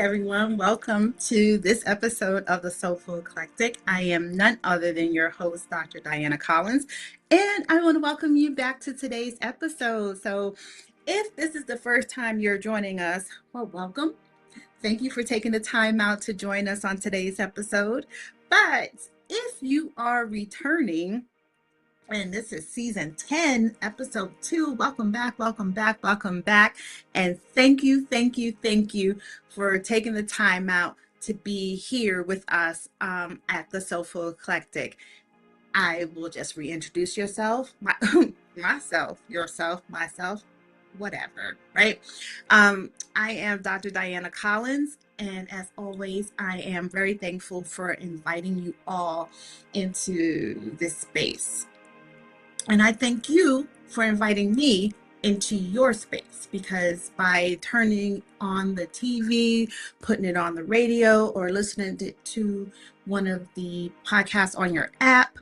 everyone. Welcome to this episode of the Soulful Eclectic. I am none other than your host, Dr. Diana Collins, and I want to welcome you back to today's episode. So, if this is the first time you're joining us, well, welcome. Thank you for taking the time out to join us on today's episode. But if you are returning, and this is season 10, episode 2. Welcome back, welcome back, welcome back. And thank you, thank you, thank you for taking the time out to be here with us at the Soulful Eclectic. I will just reintroduce myself, whatever, right? I am Dr. Diana Collins. And as always, I am very thankful for inviting you all into this space. And I thank you for inviting me into your space, because by turning on the TV, putting it on the radio, or listening to one of the podcasts on your app,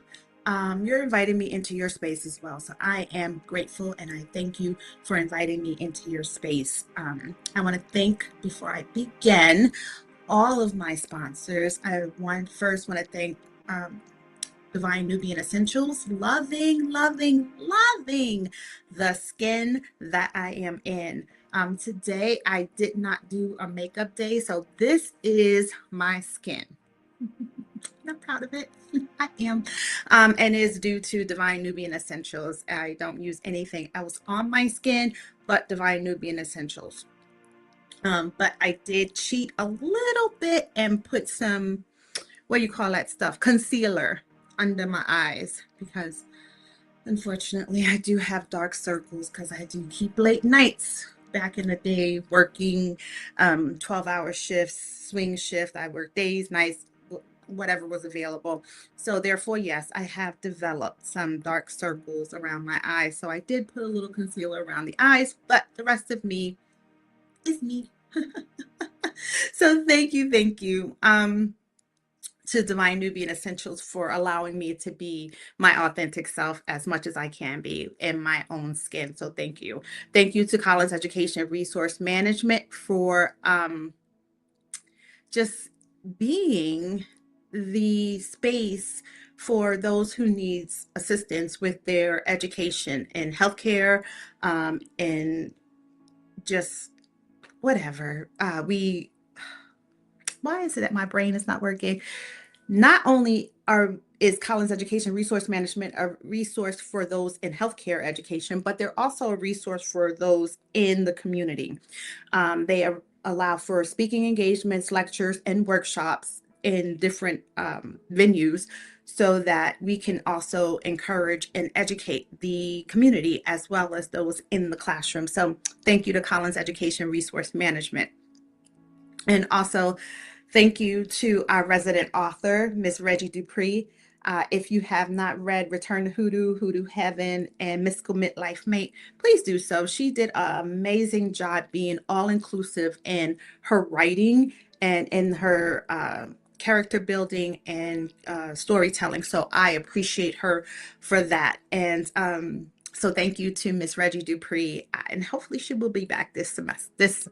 you're inviting me into your space as well. So I am grateful and I thank you for inviting me into your space. I want to thank, before I begin, all of my sponsors. I first want to thank Divine Nubian Essentials, loving the skin that I am in. Today, I did not do a makeup day, so this is my skin. I'm proud of it. I am. And it's due to Divine Nubian Essentials. I don't use anything else on my skin but Divine Nubian Essentials. But I did cheat a little bit and put some, what do you call that stuff? Concealer under my eyes, because unfortunately I do have dark circles because I do keep late nights. Back in the day, working 12-hour shifts, swing shift. I work days, nights, whatever was available. So therefore, yes, I have developed some dark circles around my eyes. So I did put a little concealer around the eyes, but the rest of me is me. So thank you. To Divine Nubian Essentials for allowing me to be my authentic self as much as I can be in my own skin. So thank you. Thank you to Collins Education Resource Management for just being the space for those who needs assistance with their education in healthcare, and just whatever. Why is it that my brain is not working? Not only is Collins Education Resource Management a resource for those in healthcare education, but they're also a resource for those in the community. They allow for speaking engagements, lectures, and workshops in different venues, so that we can also encourage and educate the community as well as those in the classroom. So thank you to Collins Education Resource Management. And also, thank you to our resident author, Miss Reggie Dupree. If you have not read Return to Hoodoo, Hoodoo Heaven, and Mystical Midlife Mate, please do so. She did an amazing job being all-inclusive in her writing and in her character building and storytelling. So I appreciate her for that. And so thank you to Miss Reggie Dupree. And hopefully she will be back this semester.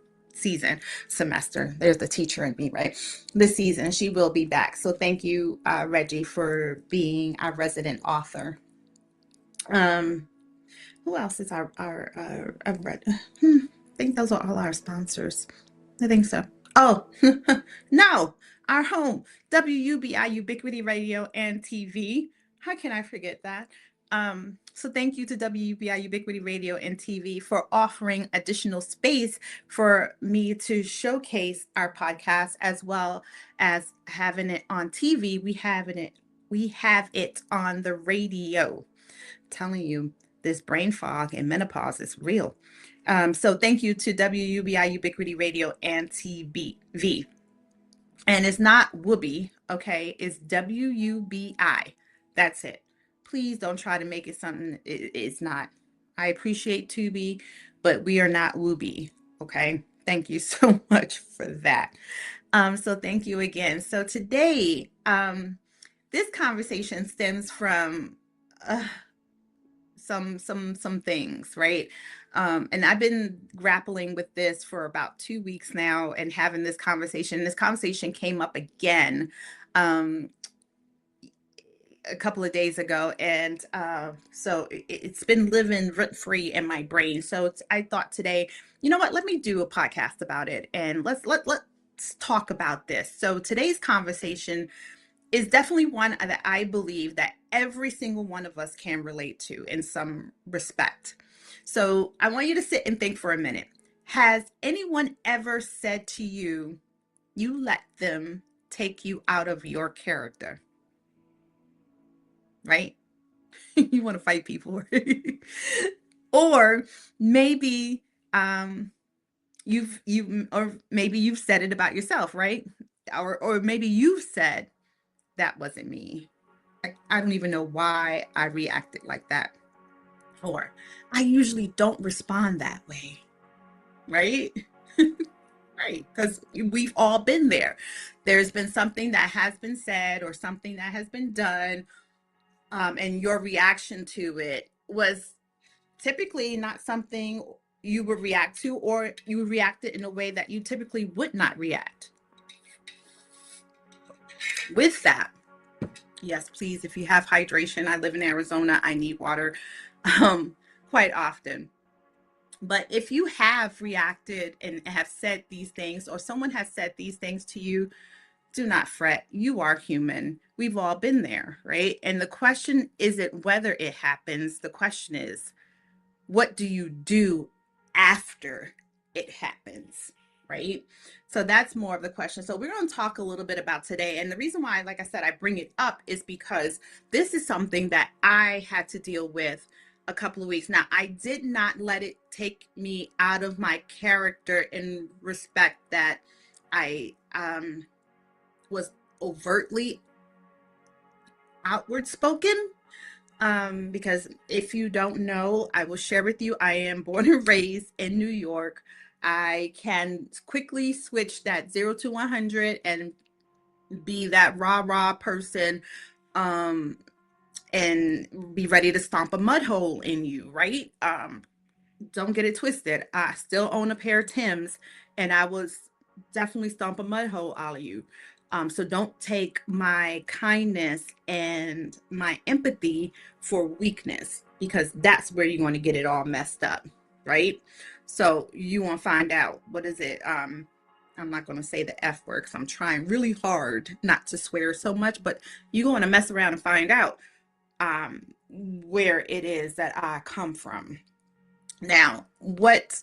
There's the teacher in me, right? This season, she will be back. So thank you, Reggie, for being our resident author. Who else is our I think those are all our sponsors. I think so. Oh, no, our home, WUBI Ubiquity Radio and TV. How can I forget that? So thank you to WUBI Ubiquity Radio and TV for offering additional space for me to showcase our podcast, as well as having it on TV. We have it on the radio. I'm telling you, this brain fog and menopause is real. So thank you to WUBI Ubiquity Radio and TV. And it's not Whoopi, okay? It's WUBI. That's it. Please don't try to make it something it's not. I appreciate Tubi, but we are not Whoopi, okay? Thank you so much for that. So thank you again. So today, this conversation stems from some things, right? And I've been grappling with this for about 2 weeks now and having this conversation. This conversation came up again um, a couple of days ago, and so it's been living rent free in my brain. So I thought today, you know what? Let me do a podcast about it, and let's talk about this. So today's conversation is definitely one that I believe that every single one of us can relate to in some respect. So I want you to sit and think for a minute. Has anyone ever said to you, you let them take you out of your character, right? You want to fight people. Or maybe or maybe you've said it about yourself, right? Or maybe you've said, that wasn't me. I don't even know why I reacted like that. Or I usually don't respond that way, right? Right, because we've all been there. There's been something that has been said or something that has been done, and your reaction to it was typically not something you would react to, or you reacted in a way that you typically would not react. With that, yes, please, if you have hydration, I live in Arizona, I need water um, quite often. But if you have reacted and have said these things, or someone has said these things to you, do not fret. You are human. We've all been there, right? And the question isn't whether it happens. The question is, what do you do after it happens, right? So that's more of the question. So we're going to talk a little bit about today. And the reason why, like I said, I bring it up is because this is something that I had to deal with a couple of weeks. Now, I did not let it take me out of my character in respect that I was overtly outward spoken. Because if you don't know, I will share with you, I am born and raised in New York. I can quickly switch that 0 to 100 and be that rah person, um, and be ready to stomp a mud hole in you, right? Don't get it twisted. I still own a pair of Tims, and I was definitely stomp a mud hole all of you. So don't take my kindness and my empathy for weakness, because that's where you're going to get it all messed up, right? So you want to find out, what is it? I'm not going to say the F word because I'm trying really hard not to swear so much, but you're going to mess around and find out where it is that I come from. Now, what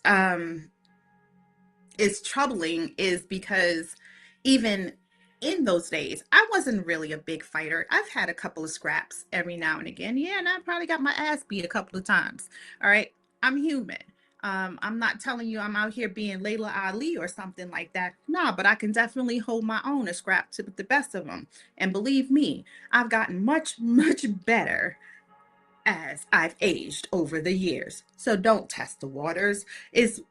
is troubling is because even in those days, I wasn't really a big fighter. I've had a couple of scraps every now and again. Yeah, and I probably got my ass beat a couple of times. All right. I'm human. I'm not telling you I'm out here being Layla Ali or something like that. No, but I can definitely hold my own and scrap to the best of them. And believe me, I've gotten much better as I've aged over the years. So don't test the waters is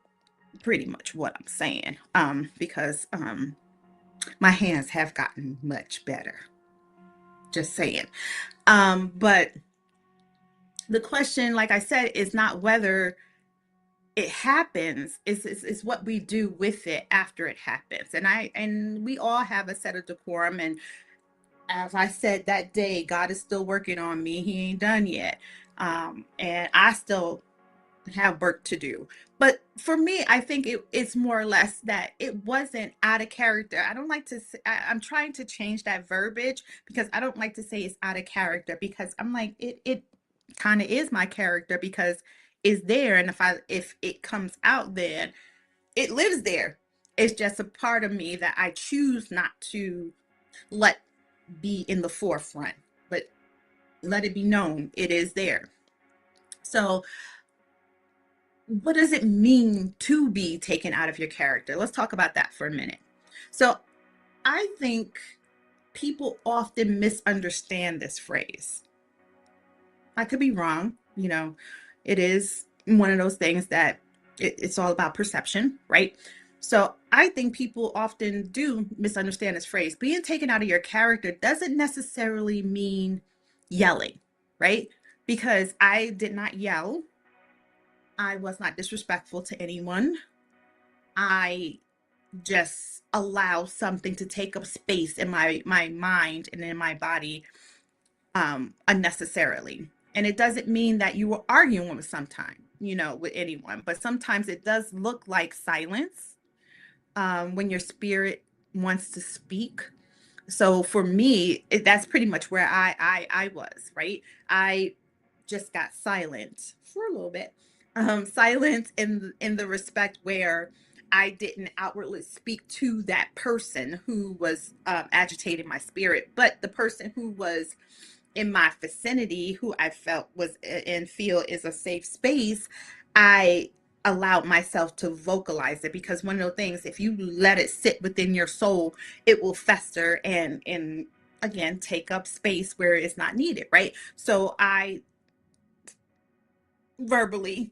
pretty much what I'm saying. Because my hands have gotten much better. Just saying. But the question, like I said, is not whether it happens, is what we do with it after it happens. And we all have a set of decorum, and as I said that day, God is still working on me. He ain't done yet. And I still have work to do. But for me, I think it's more or less that it wasn't out of character. I don't like to say, I'm trying to change that verbiage, because I don't like to say it's out of character, because I'm like, it kind of is my character, because it's there. And if it comes out, then it lives there. It's just a part of me that I choose not to let be in the forefront, but let it be known it is there. So what does it mean to be taken out of your character? Let's talk about that for a minute. So I think people often misunderstand this phrase. I could be wrong. It is one of those things that it's all about perception, right? So I think people often do misunderstand this phrase. Being taken out of your character doesn't necessarily mean yelling, right? because I did not yell. I was not disrespectful to anyone. I just allow something to take up space in my mind and in my body unnecessarily. And it doesn't mean that you were arguing with sometime, with anyone, but sometimes it does look like silence when your spirit wants to speak. So for me, that's pretty much where I was, right? I just got silent for a little bit. Silent in the respect where I didn't outwardly speak to that person who was agitating my spirit, but the person who was in my vicinity, who I felt was and feel is a safe space, I allowed myself to vocalize it, because one of those things, if you let it sit within your soul, it will fester and again take up space where it's not needed, right? So I verbally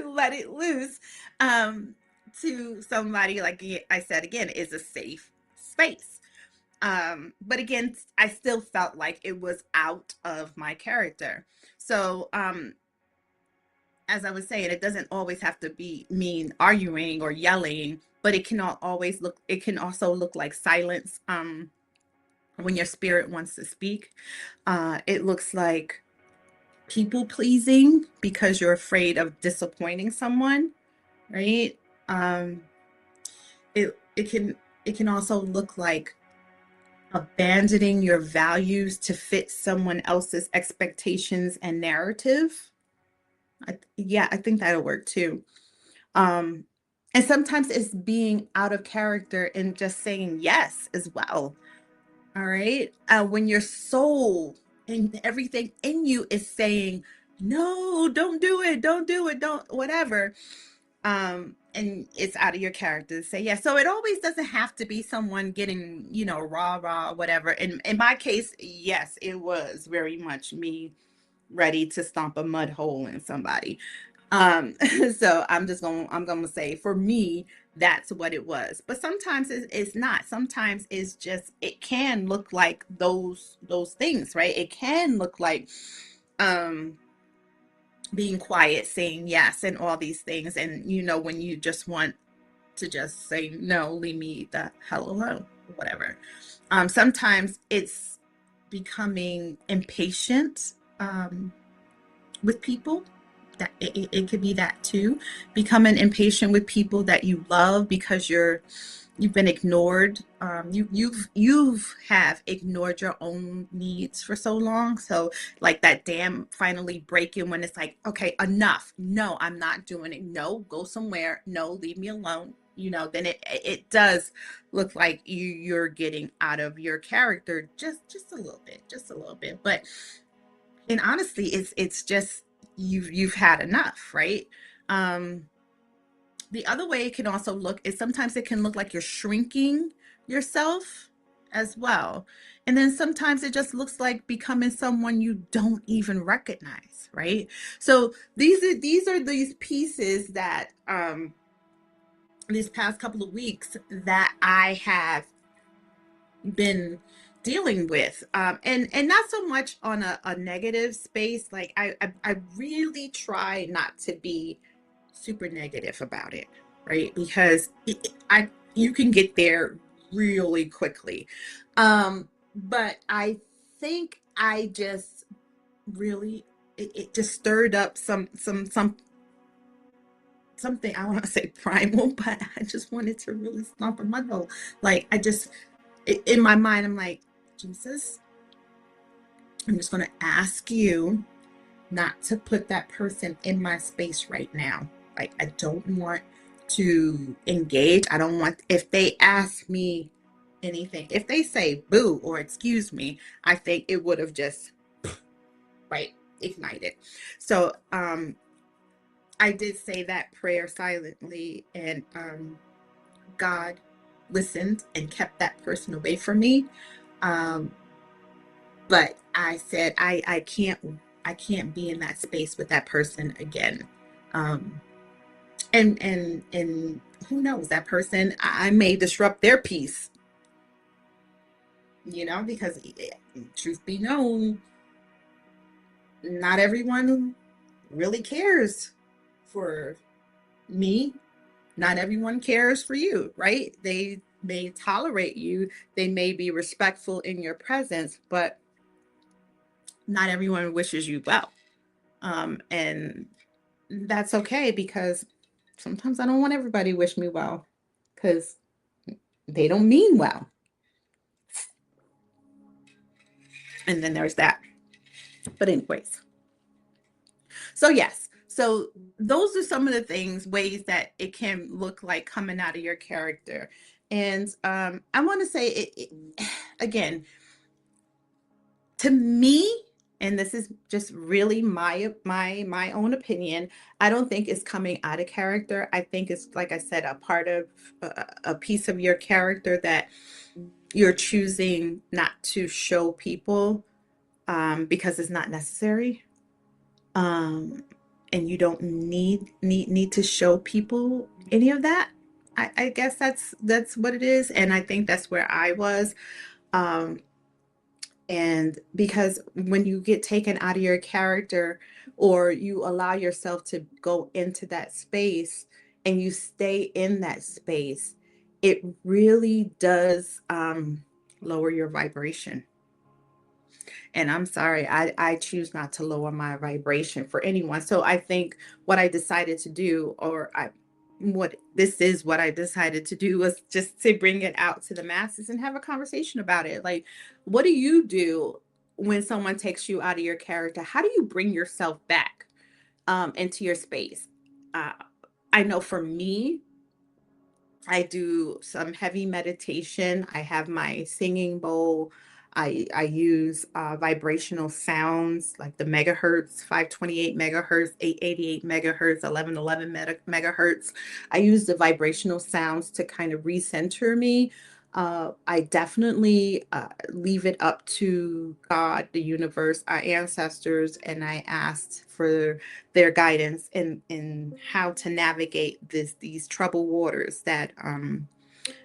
let it loose to somebody, like I said again, is a safe space. But again, I still felt like it was out of my character. So as I was saying, it doesn't always have to be mean arguing or yelling, but it cannot always look, it can also look like silence when your spirit wants to speak. It looks like people pleasing because you're afraid of disappointing someone, right? Um, it can also look like abandoning your values to fit someone else's expectations and narrative. Yeah, I think that'll work too. Um, and sometimes it's being out of character and just saying yes as well. All right. When your soul and everything in you is saying, no, don't do it, don't do it, don't, whatever. And it's out of your character to say yes. So it always doesn't have to be someone getting, rah rah, whatever. In my case, yes, it was very much me ready to stomp a mud hole in somebody. Um, so I'm gonna say for me, that's what it was. But sometimes it's not. Sometimes it's just, it can look like those things, right? It can look like um being quiet, saying yes, and all these things. And when you just want to just say no, leave me the hell alone, whatever. Sometimes it's becoming impatient with people. That it could be that too, becoming impatient with people that you love because you've been ignored. You've have ignored your own needs for so long. So like that dam finally breaking when it's like, okay, enough. No, I'm not doing it. No, go somewhere. No, leave me alone. Then it does look like you're getting out of your character just a little bit, But and honestly, it's just you've had enough, right? Um, the other way it can also look is sometimes it can look like you're shrinking yourself as well. And then sometimes it just looks like becoming someone you don't even recognize, right? So these are these pieces that these past couple of weeks that I have been dealing with, and not so much on a negative space. Like I really try not to be super negative about it, right? Because I you can get there really quickly. But I think I just really, it just stirred up something, I want to say primal, but I just wanted to really stomp a mud hole. Like I just, in my mind, I'm like, Jesus, I'm just going to ask you not to put that person in my space right now. Like, I don't want to engage. I don't want, if they ask me anything, if they say boo or excuse me, I think it would have just, right, ignited. So, I did say that prayer silently, and God listened and kept that person away from me. Um, but I said I can't be in that space with that person again. Um, and who knows, that person, I may disrupt their peace, because truth be known, not everyone really cares for me. Not everyone cares for you, right? They may tolerate you, they may be respectful in your presence, but not everyone wishes you well. And that's okay, because sometimes I don't want everybody to wish me well, because they don't mean well. And then there's that. But anyways, so yes, so those are some of the things, ways that it can look like coming out of your character. And I want to say again, to me, and this is just really my own opinion, I don't think it's coming out of character. I think it's, like I said, a part of a piece of your character that you're choosing not to show people, because it's not necessary. um and you don't need to show people any of that. I guess that's what it is, and I think that's where I was. um and because when you get taken out of your character, or you allow yourself to go into that space and you stay in that space, it really does lower your vibration. And I'm sorry, I choose not to lower my vibration for anyone. So I think what I decided to do, what this is what I decided to do, was just to bring it out to the masses and have a conversation about it. Like, what do you do when someone takes you out of your character? How do you bring yourself back into your space? Uh, I know for me, I do some heavy meditation. I have my singing bowl. I use vibrational sounds like the megahertz, 528 megahertz, 888 megahertz, 1111 megahertz. I use the vibrational sounds to kind of recenter me. I definitely leave it up to God, the universe, our ancestors, and I asked for their guidance in how to navigate these troubled waters that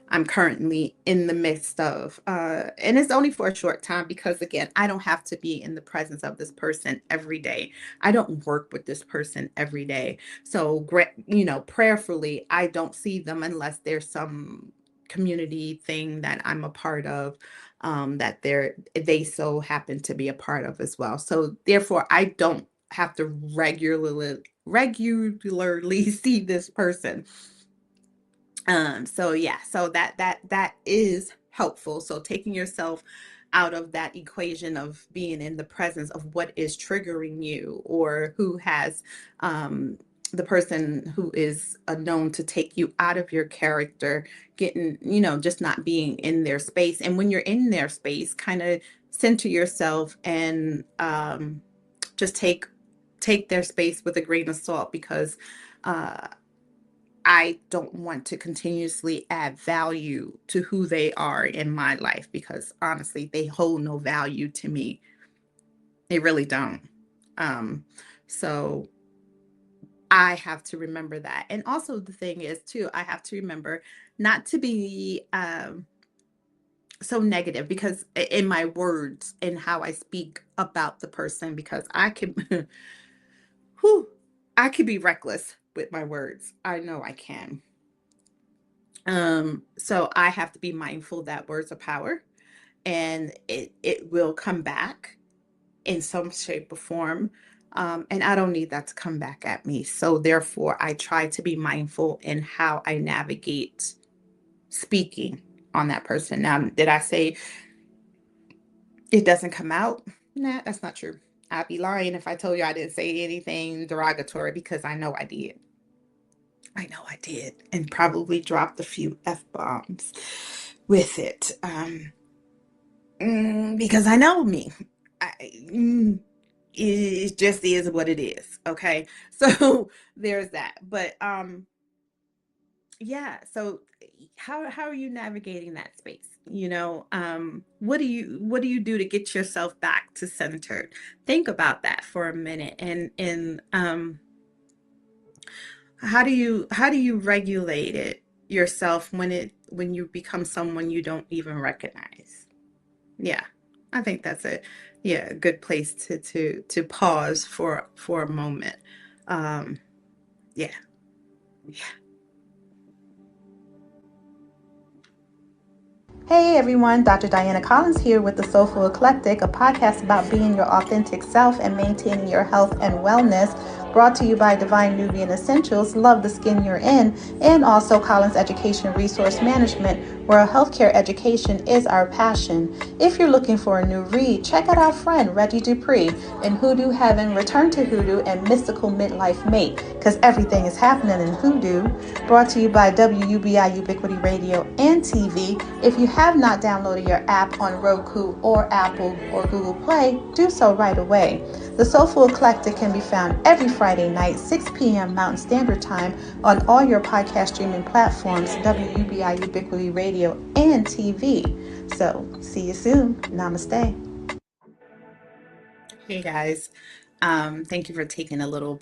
I'm currently in the midst of. And it's only for a short time, because again, I don't have to be in the presence of this person every day. I don't work with this person every day. So, prayerfully, I don't see them unless there's some community thing that I'm a part of, that they so happen to be a part of as well. So therefore, I don't have to regularly see this person. So yeah, so that is helpful. So taking yourself out of that equation of being in the presence of what is triggering you, or who has the person who is known to take you out of your character, getting, just not being in their space. And when you're in their space, kind of center yourself, and just take their space with a grain of salt, because uh I don't want to continuously add value to who they are in my life, because honestly, they hold no value to me. They really don't. Um, so I have to remember that. And also, the thing is, too, I have to remember not to be so negative, because in my words and how I speak about the person, because I can, whew, I could be reckless with my words. I know I can. So I have to be mindful that words are power, and it will come back in some shape or form. And I don't need that to come back at me. So therefore, I try to be mindful in how I navigate speaking on that person. Now, did I say it doesn't come out? Nah, that's not true. I'd be lying if I told you I didn't say anything derogatory, because I know I did. I know I did, and probably dropped a few F bombs with it. Because I know me. I, mm, it just is what it is. Okay. So there's that. But yeah, so how are you navigating that space? What do you do to get yourself back to centered? Think about that for a minute, and how do you regulate it yourself when you become someone you don't even recognize? Yeah, I think that's it. yeah, a good place to pause for a moment. Um, yeah. Hey everyone, Dr. Diana Collins here with the Soulful Eclectic, a podcast about being your authentic self and maintaining your health and wellness. Brought to you by Divine Nubian Essentials, Love the Skin You're In, and also Collins Education Resource Management, where healthcare education is our passion. If you're looking for a new read, check out our friend Reggie Dupree in Hoodoo Heaven, Return to Hoodoo, and Mystical Midlife Mate, because everything is happening in Hoodoo. Brought to you by WUBI Ubiquity Radio and TV. If you have not downloaded your app on Roku or Apple or Google Play, do so right away. The Soulful Eclectic can be found every Friday night, 6 p.m. Mountain Standard Time on all your podcast streaming platforms, WUBI Ubiquity Radio and TV. So, see you soon. Namaste. Hey guys, thank you for taking a little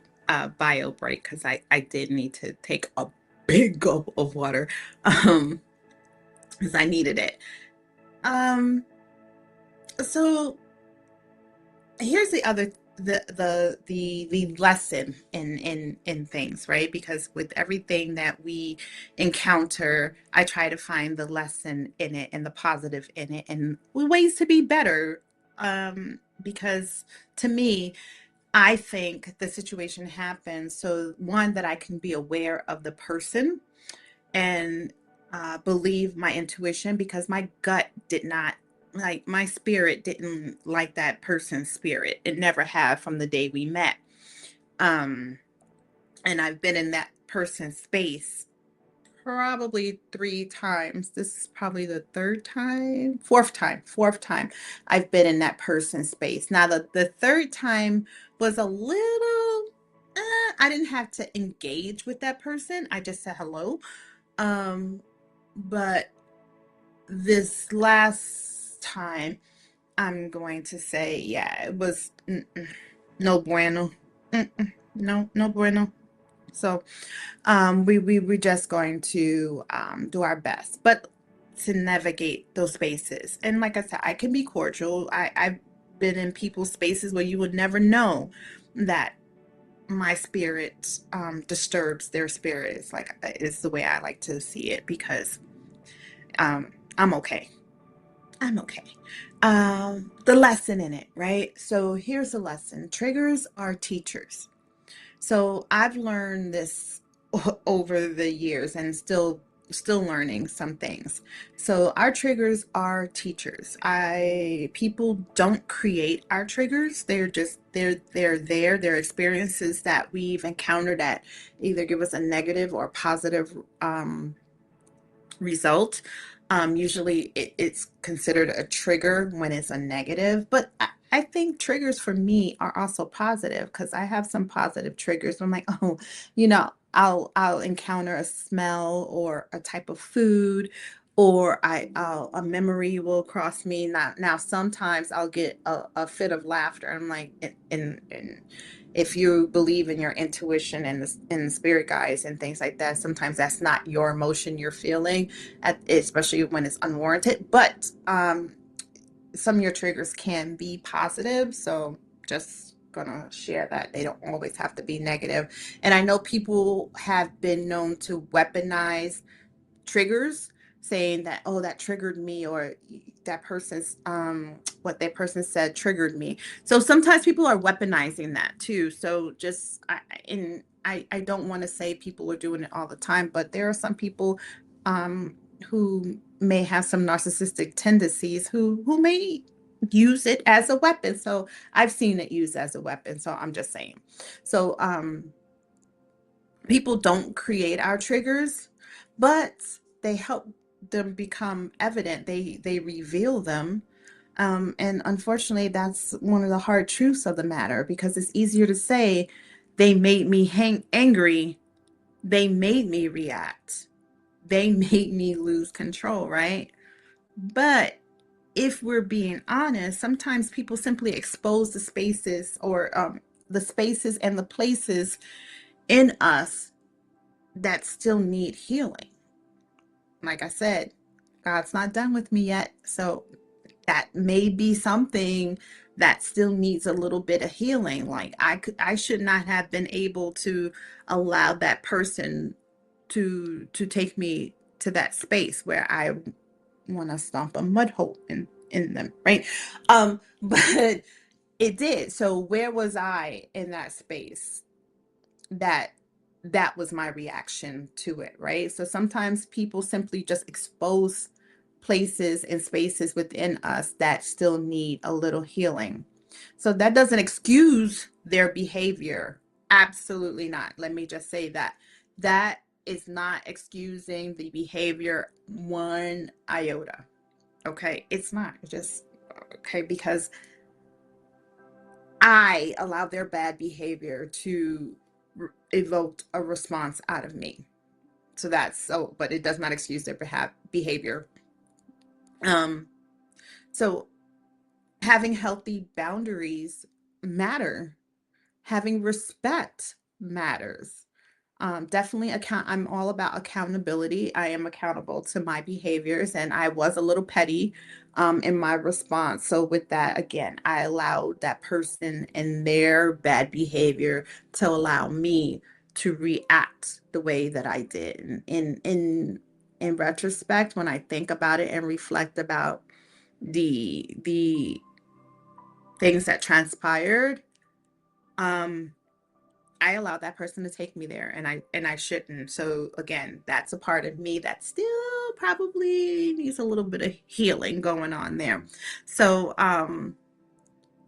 bio break because I did need to take a big gulp of water because I needed it. Um, so here's the other the lesson in things, right? Because with everything that we encounter, I try to find the lesson in it and the positive in it and ways to be better. Because to me, I think the situation happens so one that I can be aware of the person and believe my intuition because my gut did not like my spirit didn't like that person's spirit. It never had from the day we met. Um, and I've been in that person's space probably 3 times. This is probably the fourth time I've been in that person's space. Now, the third time was a little, I didn't have to engage with that person. I just said hello. Um, but this last time, I'm going to say, yeah, it was no bueno. No, no bueno. So, we're just going to do our best, but to navigate those spaces. And like I said, I can be cordial. I've been in people's spaces where you would never know that my spirit disturbs their spirit. It's like it's the way I like to see it because I'm okay. I'm okay. The lesson in it, right? So here's the lesson. Triggers are teachers. So I've learned this over the years and still learning some things. So our triggers are teachers. I People don't create our triggers. They're there. They're experiences that we've encountered that either give us a negative or positive result. Usually it's considered a trigger when it's a negative, but I think triggers for me are also positive because I have some positive triggers. I'm like, oh, I'll encounter a smell or a type of food, or a memory will cross me. Now sometimes I'll get a fit of laughter. I'm like, and if you believe in your intuition and the spirit guides and things like that, sometimes that's not your emotion you're feeling especially when it's unwarranted. But some of your triggers can be positive. So just gonna share that they don't always have to be negative. And I know people have been known to weaponize triggers, saying that, oh, that triggered me, or that person's what that person said triggered me. So sometimes people are weaponizing that too. So just I don't want to say people are doing it all the time, but there are some people who may have some narcissistic tendencies who may use it as a weapon. So I've seen it used as a weapon. So I'm just saying. So people don't create our triggers, but they help them become evident. They reveal them. And unfortunately, that's one of the hard truths of the matter because it's easier to say they made me angry. They made me react. They made me lose control, right? But if we're being honest, sometimes people simply expose the spaces or the spaces and the places in us that still need healing. Like I said, God's not done with me yet. So that may be something that still needs a little bit of healing. Like I should not have been able to allow that person to take me to that space where I want to stomp a mud hole in them, right? But it did. So where was I in that space? that that was my reaction to it, right? So sometimes people simply just expose places and spaces within us that still need a little healing. So that doesn't excuse their behavior. Absolutely not. Let me just say that. That is not excusing the behavior one iota. Okay? It's not. It's just okay because I allow their bad behavior to evoke a response out of me. So that's so, but it does not excuse their behavior. Um, so having healthy boundaries matter. Having respect matters. Definitely I'm all about accountability. I am accountable to my behaviors, and I was a little petty in my response. So with that, again, I allowed that person and their bad behavior to allow me to react the way that I did. And in retrospect, when I think about it and reflect about the things that transpired, um, I allowed that person to take me there, and I shouldn't. So again, that's a part of me that still probably needs a little bit of healing going on there. So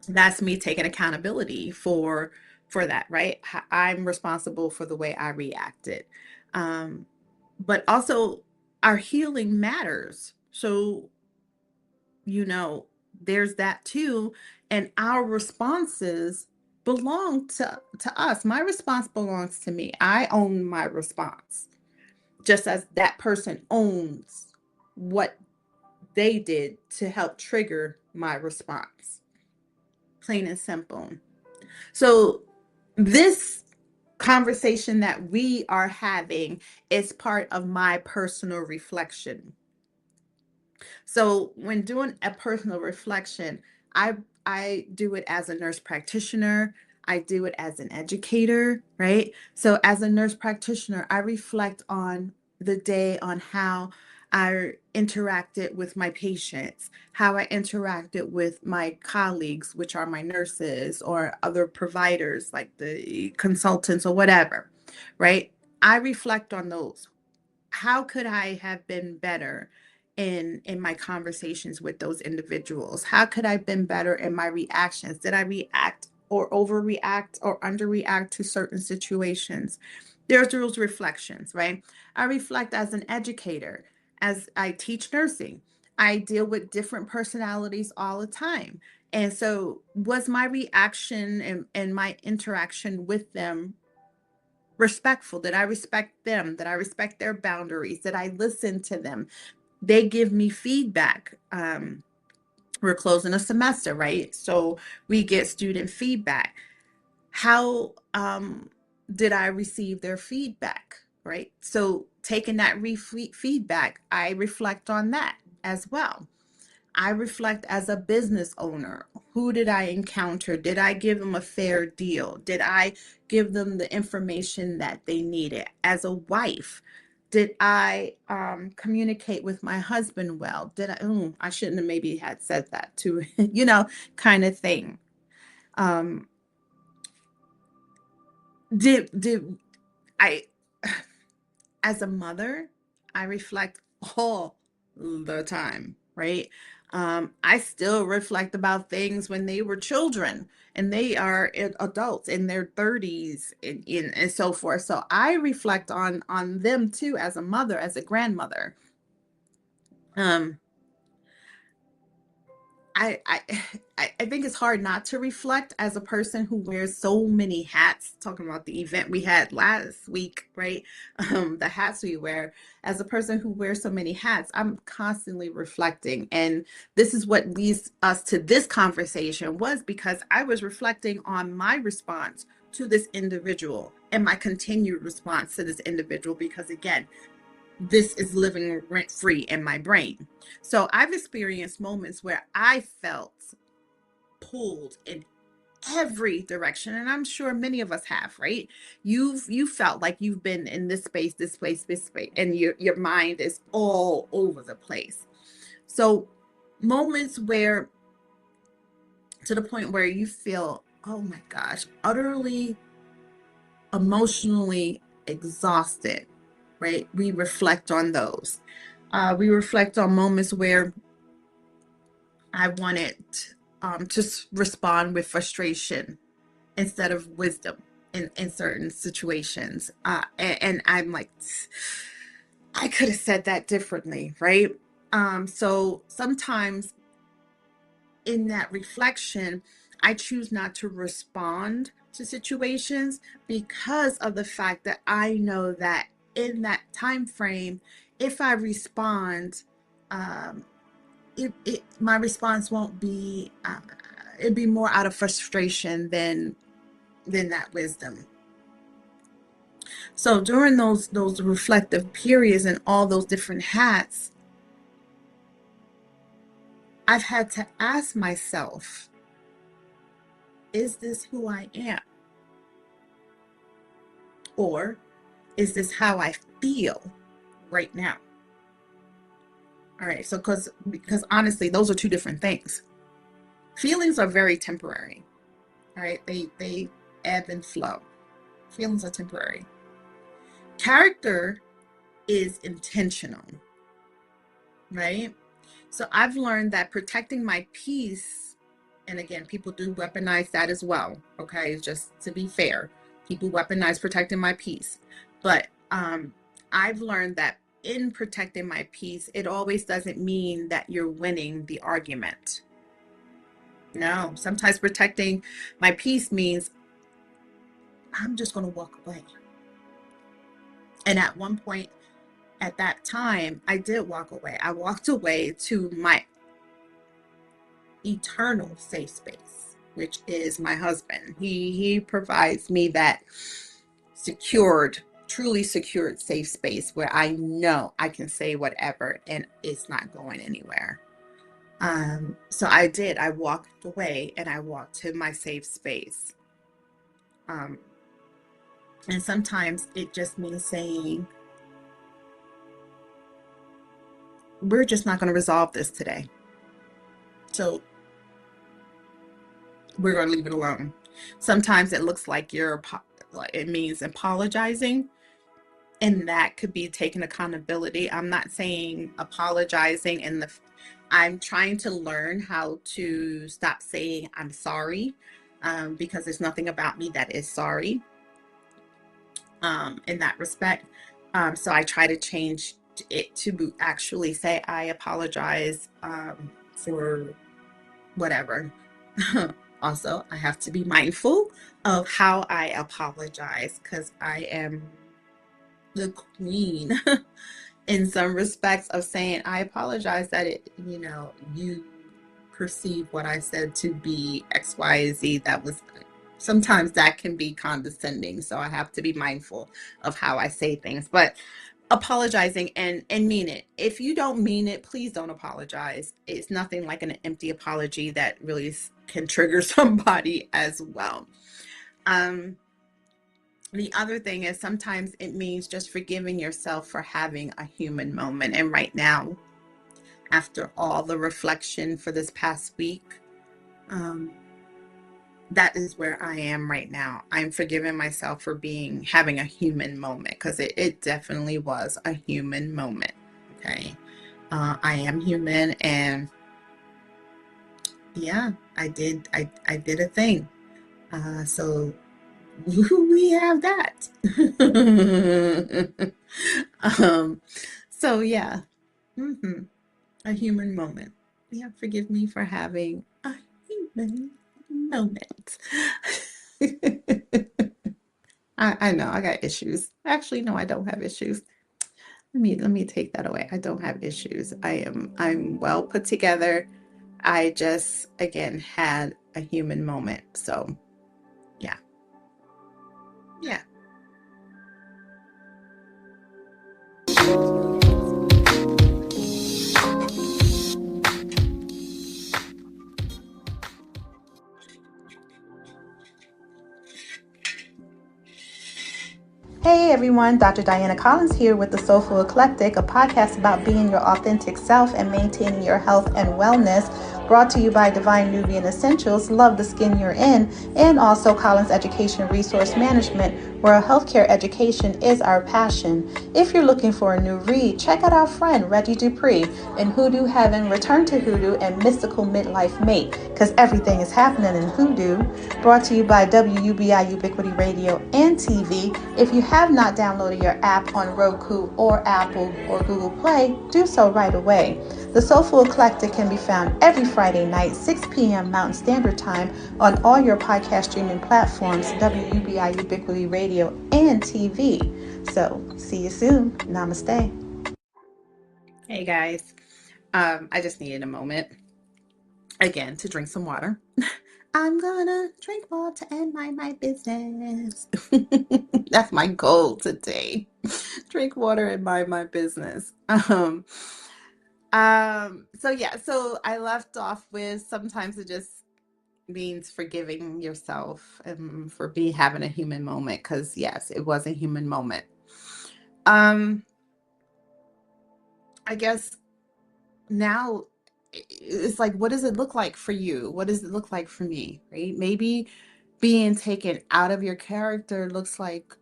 that's me taking accountability for that, right? I'm responsible for the way I reacted. Um, but also our healing matters. So you know, there's that too. And our responses belong to us. My response belongs to me. I own my response, just as that person owns what they did to help trigger my response. Plain and simple. So this conversation that we are having is part of my personal reflection. So when doing a personal reflection, I I do it as a nurse practitioner. I do it as an educator, right? So as a nurse practitioner, I reflect on the day on how I interacted with my patients, how I interacted with my colleagues, which are my nurses or other providers like the consultants or whatever, right? I reflect on those. How could I have been better in my conversations with those individuals? How could I have been better in my reactions? Did I react or overreact or underreact to certain situations? There's those reflections, right? I reflect as an educator, as I teach nursing. I deal with different personalities all the time. And so, was my reaction and my interaction with them respectful? Did I respect them? Did I respect their boundaries? Did I listen to them? They give me feedback. We're closing a semester, right? So we get student feedback. How did I receive their feedback, right? So taking that feedback, I reflect on that as well. I reflect as a business owner. Who did I encounter? Did I give them a fair deal? Did I give them the information that they needed? As a wife, did I communicate with my husband well? Did I? I shouldn't have maybe had said that to, kind of thing. Um, did I? As a mother, I reflect all the time, right? I still reflect about things when they were children and they are adults in their 30s and so forth. So I reflect on them too as a mother, as a grandmother. Um, I, I I think it's hard not to reflect as a person who wears so many hats. Talking about the event we had last week, right? The hats we wear. As a person who wears so many hats, I'm constantly reflecting, and this is what leads us to this conversation was because I was reflecting on my response to this individual and my continued response to this individual because again this is living rent free in my brain. So I've experienced moments where I felt pulled in every direction, and I'm sure many of us have, right? You felt like you've been in this space, and your mind is all over the place. So moments where, to the point where you feel, oh my gosh, utterly emotionally exhausted, right? We reflect on those. We reflect on moments where I wanted to respond with frustration instead of wisdom in certain situations. And I'm like, I could have said that differently, right? So sometimes in that reflection, I choose not to respond to situations because of the fact that I know that in that time frame, if I respond, um, my response won't be, it'd be more out of frustration than that wisdom. So during those reflective periods and all those different hats, I've had to ask myself, is this who I am? Or is this how I feel right now? All right, so because honestly, those are two different things. Feelings are very temporary. All right, they ebb and flow. Feelings are temporary. Character is intentional, right? So I've learned that protecting my peace, and again, people do weaponize that as well. Okay, just to be fair, people weaponize protecting my peace, but I've learned that in protecting my peace, it always doesn't mean that you're winning the argument. No, sometimes protecting my peace means I'm just going to walk away. And at one point, at that time, I did walk away. I walked away to my eternal safe space, which is my husband. He provides me that secured, truly secured safe space where I know I can say whatever and it's not going anywhere. So I did. I walked away and I walked to my safe space. Um, and sometimes it just means saying, we're just not going to resolve this today. So we're going to leave it alone. Sometimes it looks like it means apologizing, and that could be taking accountability. I'm not saying apologizing I'm trying to learn how to stop saying I'm sorry, because there's nothing about me that is sorry, in that respect. So I try to change it to actually say I apologize, for whatever. Also, I have to be mindful of how I apologize because I am the queen in some respects of saying I apologize that you perceive what I said to be X, Y, Z. That was sometimes that can be condescending. So I have to be mindful of how I say things. But apologizing and mean it. If you don't mean it, please don't apologize. It's nothing like an empty apology that really can trigger somebody as well. The other thing is sometimes it means just forgiving yourself for having a human moment. And right now, after all the reflection for this past week, that is where I am right now. I'm forgiving myself for having a human moment because it definitely was a human moment. Okay. I am human, and yeah, I did a thing. So we have that. um, so yeah, a human moment. Yeah, forgive me for having a human moment. I know I got issues. Actually, no, I don't have issues. Let me take that away. I don't have issues. I'm well put together. I just again had a human moment. So yeah. Yeah. Hey everyone, Dr. Diana Collins here with the Soulful Eclectic, a podcast about being your authentic self and maintaining your health and wellness, brought to you by Divine Nubian Essentials, Love the Skin You're In, and also Collins Education Resource Management, where healthcare education is our passion. If you're looking for a new read, check out our friend Reggie Dupree in Hoodoo Heaven, Return to Hoodoo, and Mystical Midlife Mate, because everything is happening in Hoodoo, brought to you by WUBI Ubiquity Radio and TV. If you have not downloaded your app on Roku or Apple or Google Play, do so right away. The Soulful Eclectic can be found every Friday night, 6 p.m. Mountain Standard Time on all your podcast streaming platforms, WUBI Ubiquity Radio and TV. So, see you soon. Namaste. Hey guys. I just needed a moment again to drink some water. I'm gonna drink water and mind my business. That's my goal today. Drink water and mind my business. So I left off with sometimes it just means forgiving yourself and for having a human moment, because yes, it was a human moment. I guess now it's like, what does it look like for you? What does it look like for me? Right? Maybe being taken out of your character looks like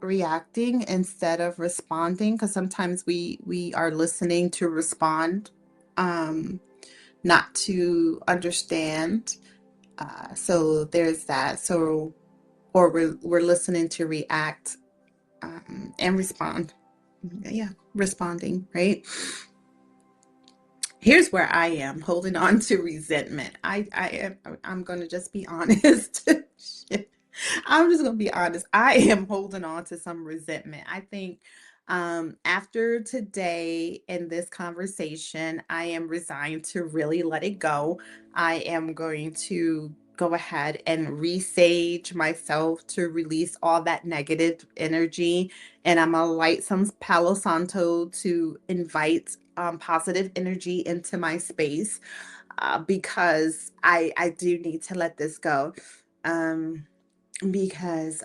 reacting instead of responding, because sometimes we are listening to respond, not to understand. So there's that. So, or we're listening to react, and respond. Yeah, responding, right? Here's where I am holding on to resentment. I'm going to just be honest. I'm just going to be honest. I am holding on to some resentment. I think after today in this conversation, I am resigned to really let it go. I am going to go ahead and resage myself to release all that negative energy. And I'm going to light some Palo Santo to invite positive energy into my space, because I do need to let this go. Because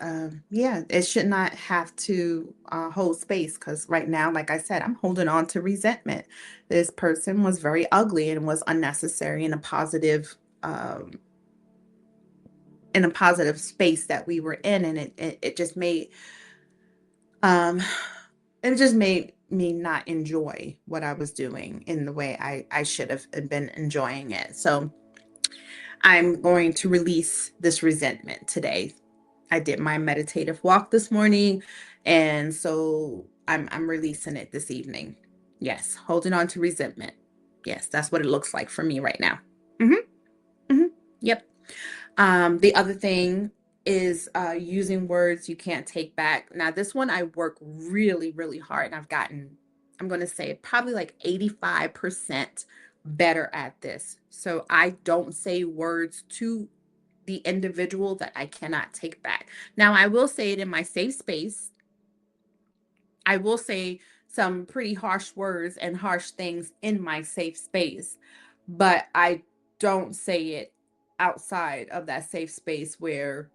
yeah, it should not have to hold space, because right now, like I said, I'm holding on to resentment. This person was very ugly and was unnecessary in a positive space that we were in, and it just made um it just made me not enjoy what I was doing in the way I should have been enjoying it. So I'm going to release this resentment today. I did my meditative walk this morning, and so I'm releasing it this evening. Yes, holding on to resentment. Yes, that's what it looks like for me right now. Mm-hmm. Mm-hmm. Yep. The other thing is using words you can't take back. Now, this one I work really, really hard, and I've gotten, I'm going to say probably like 85% better at this. So I don't say words to the individual that I cannot take back. Now, I will say it in my safe space. I will say some pretty harsh words and harsh things in my safe space, but I don't say it outside of that safe space where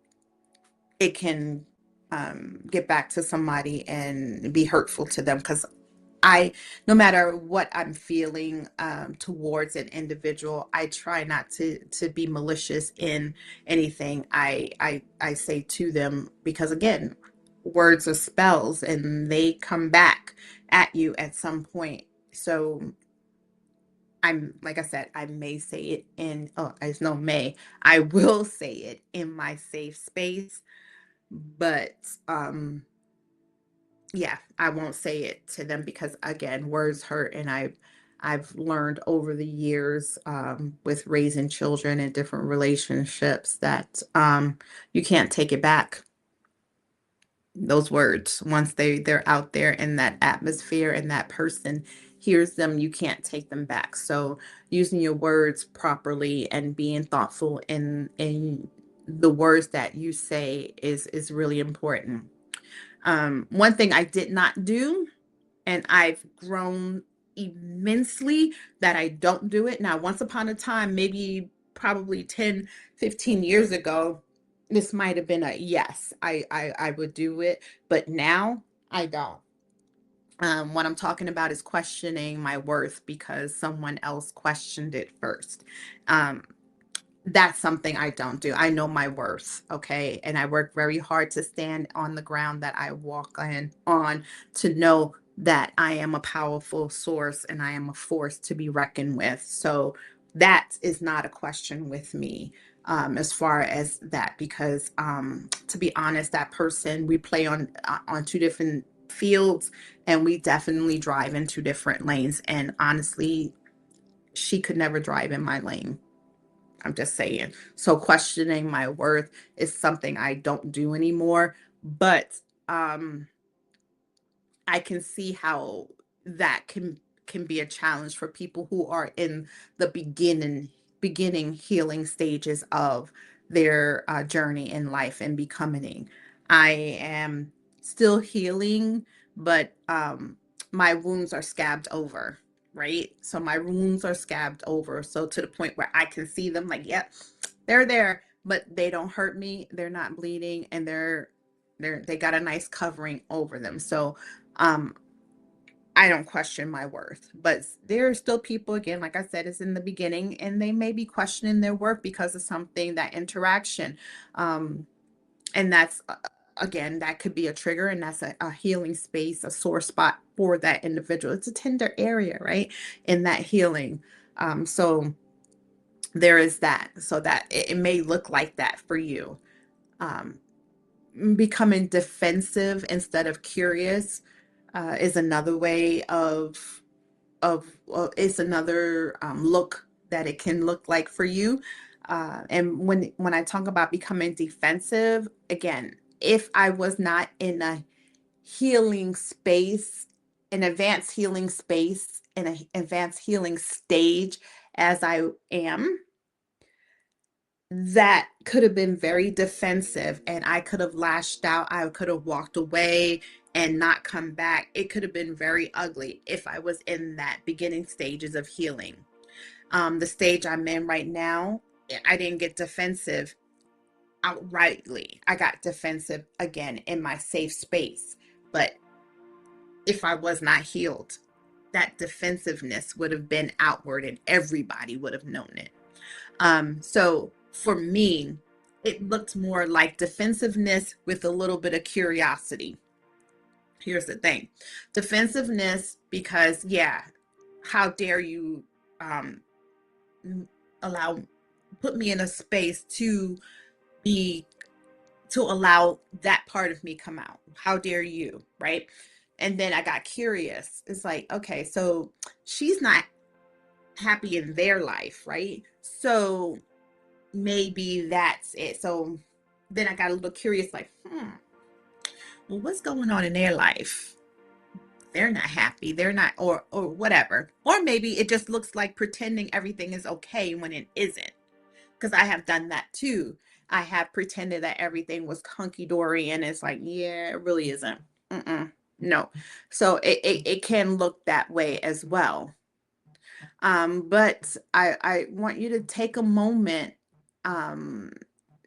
it can get back to somebody and be hurtful to them. Because no matter what I'm feeling towards an individual, I try not to be malicious in anything I say to them, because again, words are spells and they come back at you at some point. So like I said, I may say it there's no may. I will say it in my safe space, but yeah, I won't say it to them, because again, words hurt, and I've learned over the years with raising children in different relationships that you can't take it back. Those words, once they're out there in that atmosphere and that person hears them, you can't take them back. So using your words properly and being thoughtful in the words that you say is really important. One thing I did not do, and I've grown immensely that I don't do it now. Once upon a time, maybe probably 10, 15 years ago, this might have been a yes, I would do it, but now I don't. What I'm talking about is questioning my worth because someone else questioned it first. Um, that's something I don't do. I know my worth, okay? And I work very hard to stand on the ground that I walk on to know that I am a powerful source and I am a force to be reckoned with. So that is not a question with me, as far as that, because to be honest, that person, we play on two different fields, and we definitely drive in two different lanes. And honestly, she could never drive in my lane. I'm just saying. So questioning my worth is something I don't do anymore. But um I can see how that can be a challenge for people who are in the beginning healing stages of their journey in life and becoming. I am still healing, but my wounds are scabbed over, right? So my wounds are scabbed over, so to the point where I can see them like, yep, they're there, but they don't hurt me. They're not bleeding, and they got a nice covering over them. So um I don't question my worth, but there are still people, again, like I said, it's in the beginning, and they may be questioning their worth because of something, that interaction. Um, and that's, again, that could be a trigger, and that's a healing space, a sore spot for that individual. It's a tender area, right? In that healing. So there is that. So that it may look like that for you. Um, Becoming defensive instead of curious is another way of well, it's another look that it can look like for you. And when I talk about becoming defensive, again, if I was not in a healing space, an advanced healing space, in an advanced healing stage as I am, that could have been very defensive, and I could have lashed out. I could have walked away and not come back. It could have been very ugly if I was in that beginning stages of healing. The stage I'm in right now, I didn't get defensive outrightly. I got defensive again in my safe space. But if I was not healed, that defensiveness would have been outward and everybody would have known it. So for me, it looked more like defensiveness with a little bit of curiosity. Here's the thing. Defensiveness because, yeah, how dare you um allow put me in a space be to allow that part of me come out. How dare you, right? And then I got curious. It's like, okay, so she's not happy in their life, right? So maybe that's it. So then I got a little curious, like, well, what's going on in their life? They're not happy. They're not, or whatever. Or maybe it just looks like pretending everything is okay when it isn't. Because I have done that too. I have pretended that everything was hunky dory, and it's like, yeah, it really isn't. Mm-mm, no. So it can look that way as well. But I want you to take a moment, um,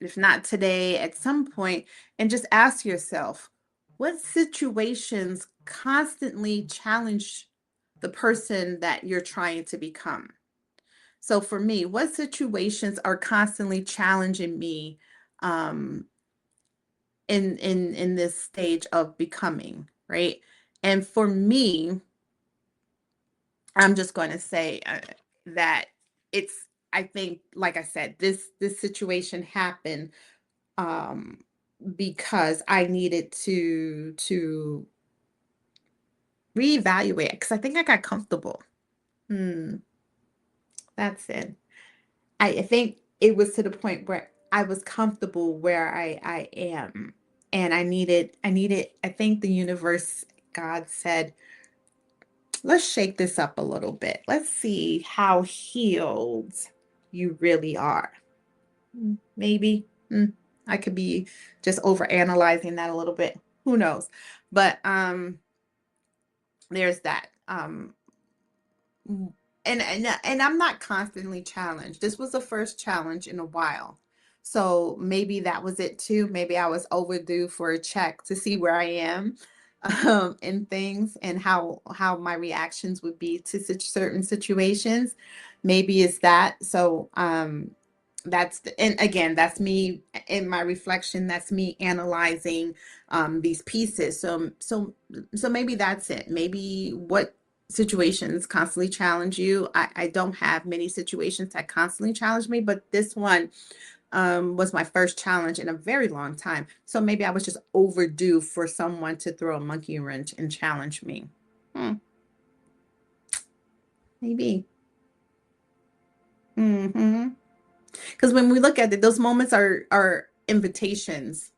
if not today, at some point, and just ask yourself, what situations constantly challenge the person that you're trying to become? So for me, what situations are constantly challenging me um, in this stage of becoming, right? And for me, I'm just going to say that it's, I think, like I said, this situation happened um, because I needed to reevaluate, because I think I got comfortable. Hmm, that's it. I think it was to the point where I was comfortable where I am, and I think the universe, God said, let's shake this up a little bit. Let's see how healed you really are. Maybe. I could be just over analyzing that a little bit. Who knows? But there's that. And I'm not constantly challenged. This was the first challenge in a while. So maybe that was it too. Maybe I was overdue for a check to see where I am in things and how my reactions would be to such certain situations. Maybe it's that. So and again, that's me in my reflection. That's me analyzing these pieces. So maybe that's it. Maybe what situations constantly challenge you. I don't have many situations that constantly challenge me, but this one was my first challenge in a very long time. So maybe I was just overdue for someone to throw a monkey wrench and challenge me. Hmm, maybe. Mm-hmm. Because when we look at it, those moments are invitations,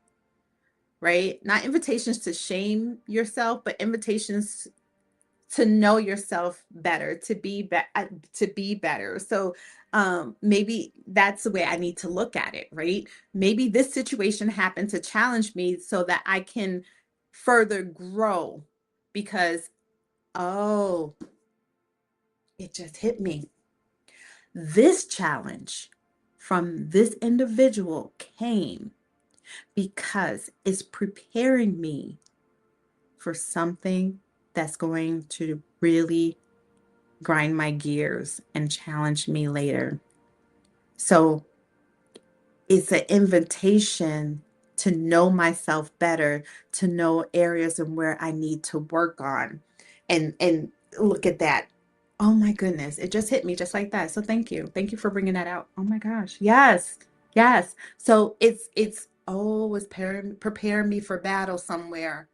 right? Not invitations to shame yourself, but invitations to know yourself better, to be better. So maybe that's the way I need to look at it, right? Maybe this situation happened to challenge me so that I can further grow because oh, it just hit me. This challenge from this individual came because it's preparing me for something that's going to really grind my gears and challenge me later. So it's an invitation to know myself better, to know areas and where I need to work on. And look at that. Oh my goodness, it just hit me just like that. So thank you. Thank you for bringing that out. Oh my gosh. Yes. Yes. So it's oh, it's preparing me for battle somewhere.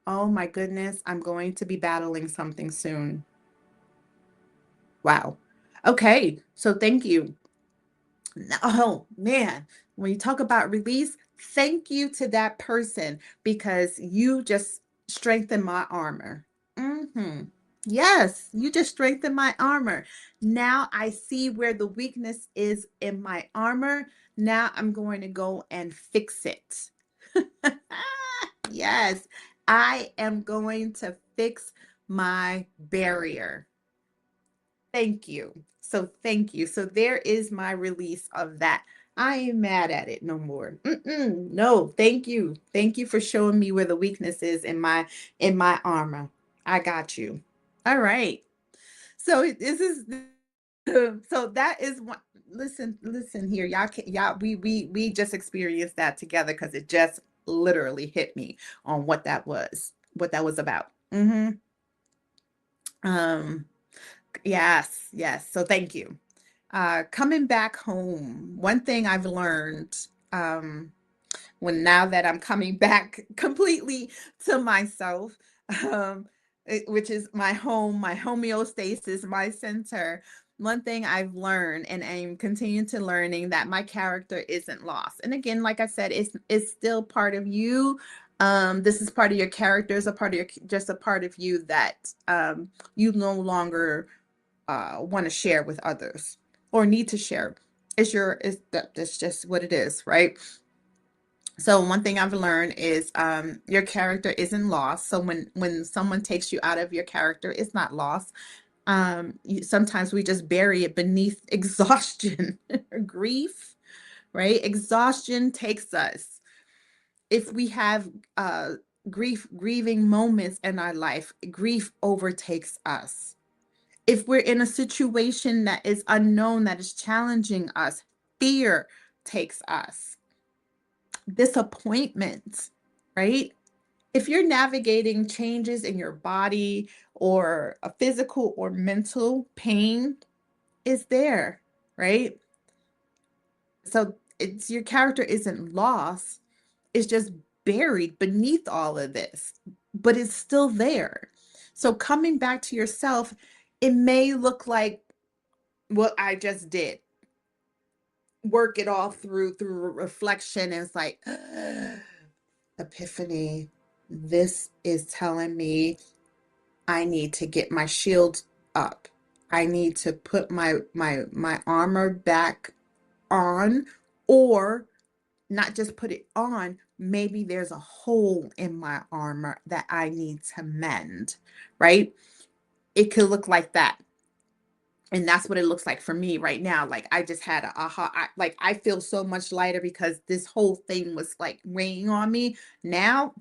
Oh my goodness, I'm going to be battling something soon. Wow. Okay, so thank you. Oh man, when you talk about release, thank you to that person because you just strengthened my armor. Hmm. Yes, you just strengthened my armor. Now I see where the weakness is in my armor. Now I'm going to go and fix it. Yes, I am going to fix my barrier. Thank you. So thank you. So there is my release of that. I ain't mad at it no more. Mm-mm, no, thank you. Thank you for showing me where the weakness is in my armor. I got you. All right. So this is so that is one. Listen here, y'all. Y'all, we just experienced that together because it just literally hit me on what that was about. Um. Yes, yes. So thank you. Coming back home, one thing I've learned um, when now that I'm coming back completely to myself, um, which is my home, my homeostasis, my center. One thing I've learned, and I'm continuing to learning, that my character isn't lost. And again, like I said, it's still part of you. This is part of your character, is a part of your just a part of you that you no longer want to share with others or need to share. That's just what it is, right? So one thing I've learned is your character isn't lost. So when someone takes you out of your character, it's not lost. Sometimes we just bury it beneath exhaustion, grief, right? Exhaustion takes us. If we have grieving moments in our life, grief overtakes us. If we're in a situation that is unknown, that is challenging us, fear takes us. Disappointment, right? If you're navigating changes in your body or a physical or mental pain is there, right? So it's your character isn't lost, it's just buried beneath all of this, but it's still there. So coming back to yourself, it may look like what I just did. Work it all through reflection. And it's like, epiphany. This is telling me I need to get my shield up. I need to put my armor back on, or not just put it on. Maybe there's a hole in my armor that I need to mend, right? It could look like that. And that's what it looks like for me right now. Like I just had a aha. I feel so much lighter because this whole thing was like weighing on me. Now,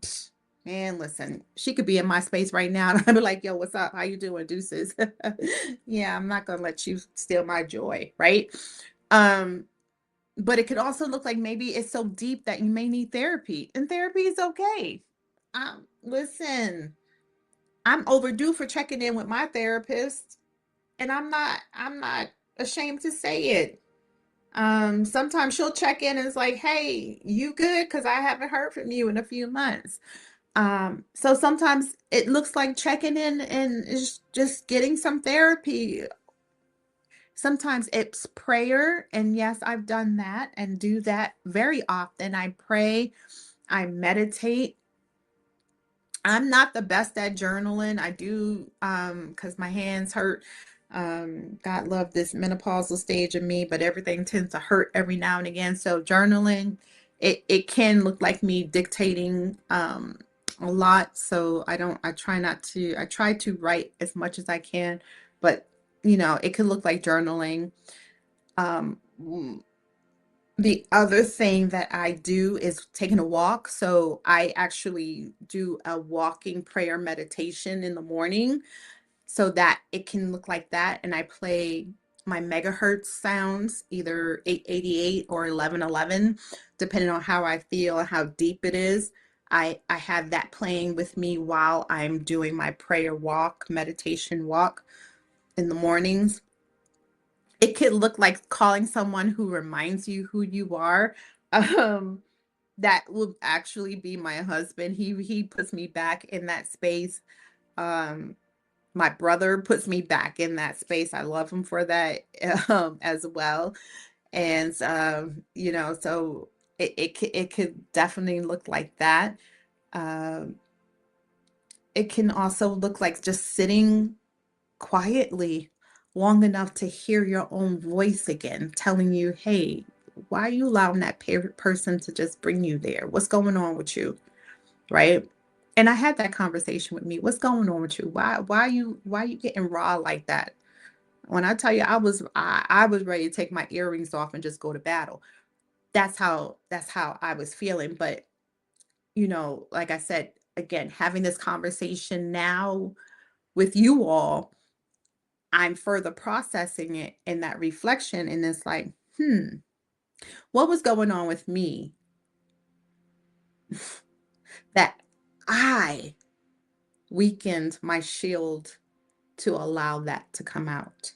man, listen, she could be in my space right now, and I'd be like, "Yo, what's up? How you doing, deuces?" Yeah, I'm not gonna let you steal my joy, right? Um, but it could also look like maybe it's so deep that you may need therapy, and therapy is okay. Listen, I'm overdue for checking in with my therapist, and I'm not ashamed to say it. Sometimes she'll check in and it's like, "Hey, you good? Because I haven't heard from you in a few months." So sometimes it looks like checking in and is just getting some therapy. Sometimes it's prayer, and yes, I've done that and do that very often. I pray, I meditate. I'm not the best at journaling. I do because my hands hurt. God love this menopausal stage of me, but everything tends to hurt every now and again. So journaling, it can look like me dictating a lot. So I try not to, I try to write as much as I can, but it could look like journaling. Um, the other thing that I do is taking a walk. So I actually do a walking prayer meditation in the morning so that it can look like that. And I play my megahertz sounds, either 888 or 1111, depending on how I feel and how deep it is. I have that playing with me while I'm doing my prayer walk, meditation walk in the mornings. It could look like calling someone who reminds you who you are. Um, that will actually be my husband. He puts me back in that space. Um, my brother puts me back in that space. I love him for that as well. And so it could definitely look like that. Um, it can also look like just sitting quietly long enough to hear your own voice again, telling you, "Hey, why are you allowing that person to just bring you there? What's going on with you?" Right? And I had that conversation with me. What's going on with you? Why you getting raw like that? When I tell you I was ready to take my earrings off and just go to battle. That's how I was feeling. But like I said, again, having this conversation now with you all, I'm further processing it in that reflection. And it's like, what was going on with me that I weakened my shield to allow that to come out?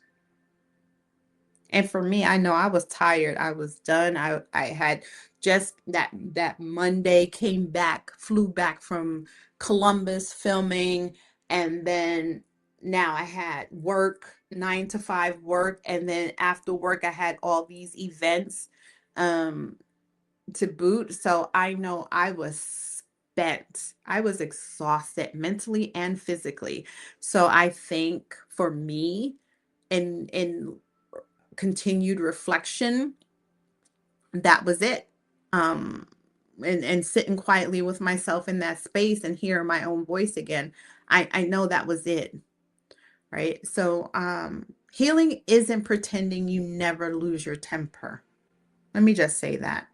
And for me, I know I was tired. I was done. I had just that Monday came back, flew back from Columbus filming, and then now I had work, 9 to 5 work, and then after work I had all these events um to boot. So I know I was spent. I was exhausted mentally and physically. So I think for me, in continued reflection, that was it. Um, and sitting quietly with myself in that space and hearing my own voice again. I know that was it, right? So healing isn't pretending you never lose your temper. Let me just say that.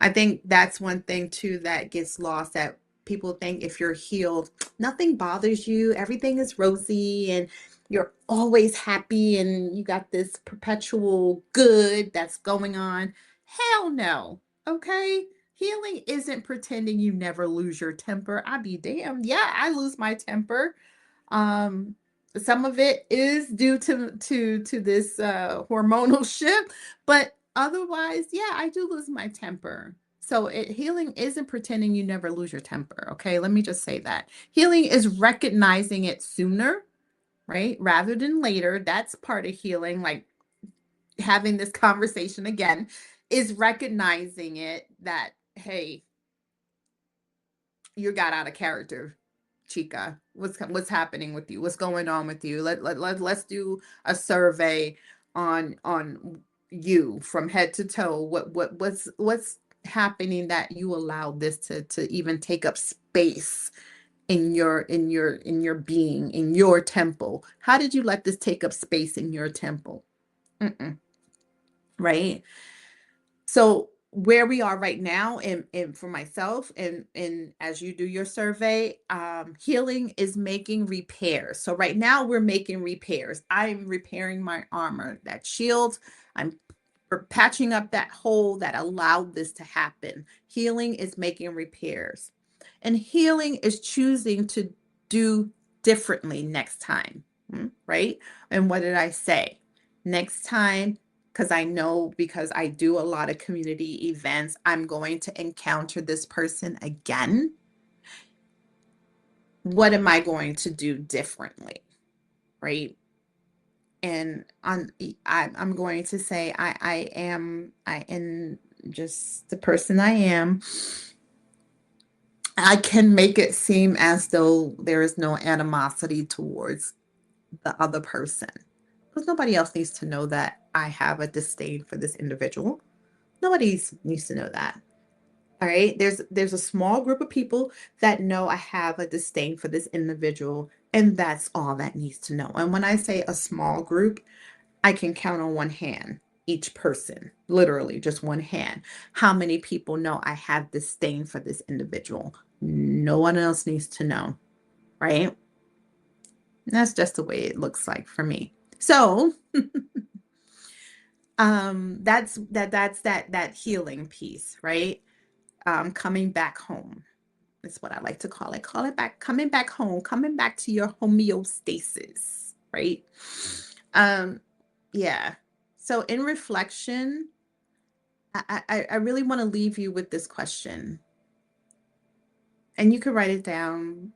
I think that's one thing too that gets lost, that people think if you're healed, nothing bothers you, everything is rosy and you're always happy and you got this perpetual good that's going on. Hell no. Okay? Healing isn't pretending you never lose your temper. I be damned. Yeah, I lose my temper. Um, some of it is due to this hormonal shift, but otherwise, yeah, I do lose my temper. So healing isn't pretending you never lose your temper. Okay, let me just say that. Healing is recognizing it sooner, right, rather than later. That's part of healing. Like having this conversation again is recognizing it, that hey, you got out of character, Chica. What's happening with you? What's going on with you? Let's do a survey on you from head to toe. What's happening that you allow this to even take up space in your being, in your temple? How did you let this take up space in your temple? Mm-mm, right? So where we are right now, and for myself, and as you do your survey, healing is making repairs. So right now we're making repairs. I'm repairing my armor, that shield. I'm patching up that hole that allowed this to happen. Healing is making repairs. And healing is choosing to do differently next time, right? And what did I say? Next time, because I know, because I do a lot of community events, I'm going to encounter this person again. What am I going to do differently, right? And I'm going to say I am just the person I am. I can make it seem as though there is no animosity towards the other person, because nobody else needs to know that I have a disdain for this individual. Nobody needs to know that. All right. There's a small group of people that know I have a disdain for this individual, and that's all that needs to know. And when I say a small group, I can count on one hand each person, literally just one hand. How many people know I have disdain for this individual? No one else needs to know, right? And that's just the way it looks like for me. So, that's that healing piece, right? Coming back home. Is what I like to call it. Call it back, coming back home, coming back to your homeostasis, right? Um, yeah. So in reflection, I really want to leave you with this question, and you can write it down.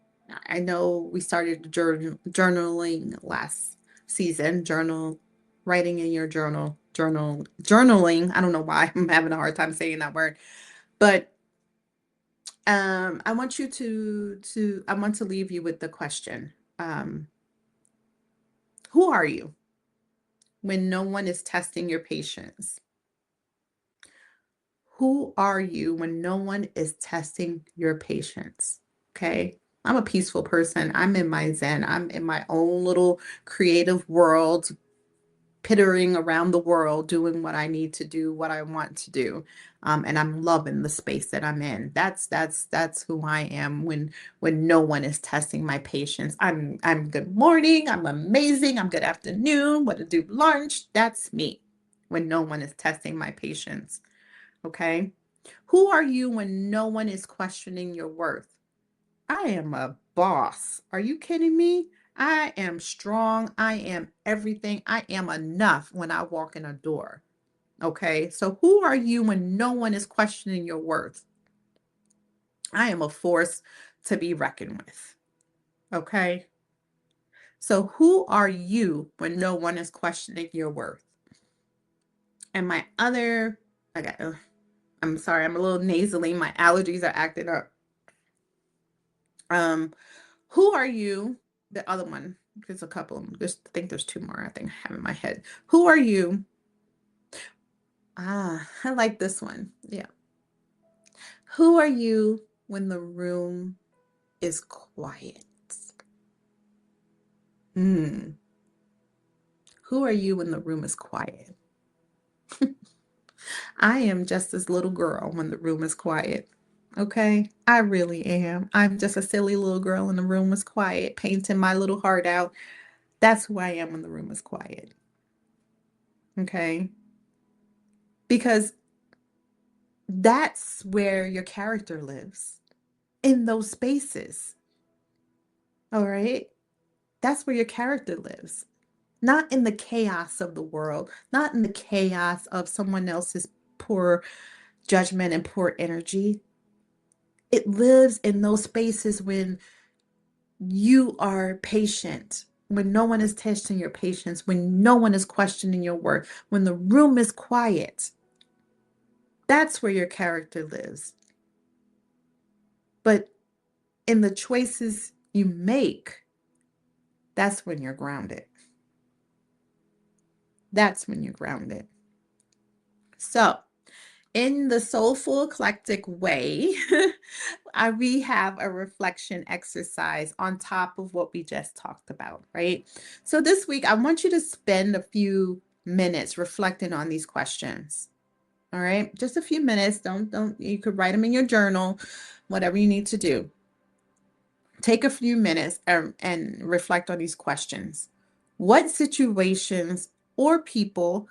I know we started journaling last season, writing in your journaling. I don't know why I'm having a hard time saying that word, but I want you I want to leave you with the question. Um, who are you when no one is testing your patience? Who are you when no one is testing your patience? Okay. I'm a peaceful person. I'm in my zen. I'm in my own little creative world, pittering around the world, doing what I need to do, what I want to do. And I'm loving the space that I'm in. That's who I am when no one is testing my patience. I'm good morning, I'm amazing, I'm good afternoon, what to do lunch. That's me when no one is testing my patience. Okay. Who are you when no one is questioning your worth? I am a boss. Are you kidding me? I am strong. I am everything. I am enough when I walk in a door. Okay. So who are you when no one is questioning your worth? I am a force to be reckoned with. Okay. So who are you when no one is questioning your worth? And my other, I got, I'm sorry, I'm a little nasally. My allergies are acting up. Um, who are you? The other one, there's a couple. I think there's two more. I think I have in my head. Who are you? I like this one. Yeah. Who are you when the room is quiet? Hmm. Who are you when the room is quiet? I am just this little girl when the room is quiet. Okay, I really am. I'm just a silly little girl and the room is quiet, painting my little heart out. That's who I am when the room is quiet. Okay, because that's where your character lives, in those spaces. All right, that's where your character lives, not in the chaos of the world, not in the chaos of someone else's poor judgment and poor energy. It lives in those spaces when you are patient, when no one is testing your patience, when no one is questioning your worth, when the room is quiet. That's where your character lives. But in the choices you make, that's when you're grounded. That's when you're grounded. So, In the Soulful Eclectic way, we have a reflection exercise on top of what we just talked about, right? So this week, I want you to spend a few minutes reflecting on these questions. All right, just a few minutes. Don't, you could write them in your journal, whatever you need to do. Take a few minutes and reflect on these questions. What situations or people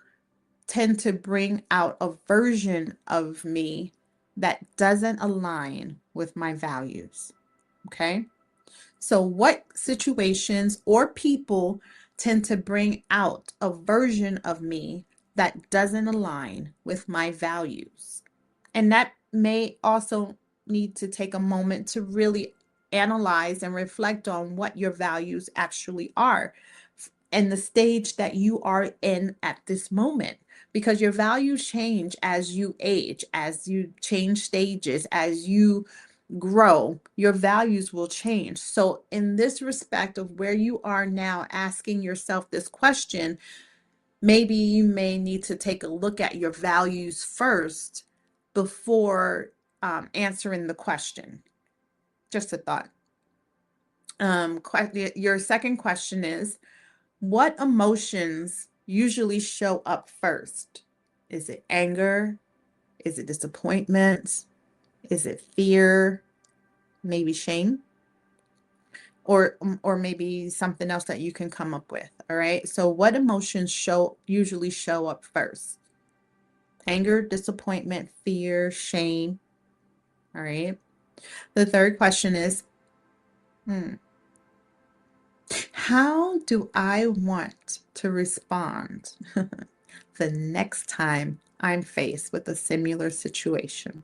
tend to bring out a version of me that doesn't align with my values? Okay. So, what situations or people tend to bring out a version of me that doesn't align with my values? And that may also need to take a moment to really analyze and reflect on what your values actually are and the stage that you are in at this moment. Because your values change as you age, as you change stages, as you grow, your values will change. So, in this respect of where you are now, asking yourself this question, maybe you may need to take a look at your values first before answering the question. Just a thought. Your second question is, what emotions usually show up first? Is it anger? Is it disappointment? Is it fear? Maybe shame? Or maybe something else that you can come up with. All right. So what emotions usually show up first? Anger, disappointment, fear, shame. All right. The third question is, how do I want to respond the next time I'm faced with a similar situation?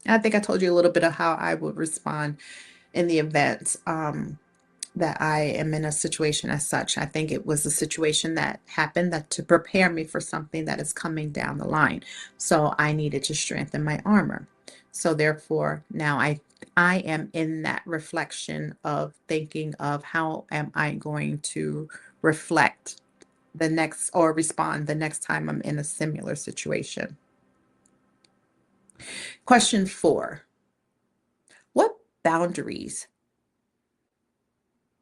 I think I told you a little bit of how I would respond in the event that I am in a situation as such. I think it was a situation that happened that to prepare me for something that is coming down the line. So I needed to strengthen my armor. So therefore, now I am in that reflection of thinking of how am I going to reflect the next or respond the next time I'm in a similar situation. Question 4. What boundaries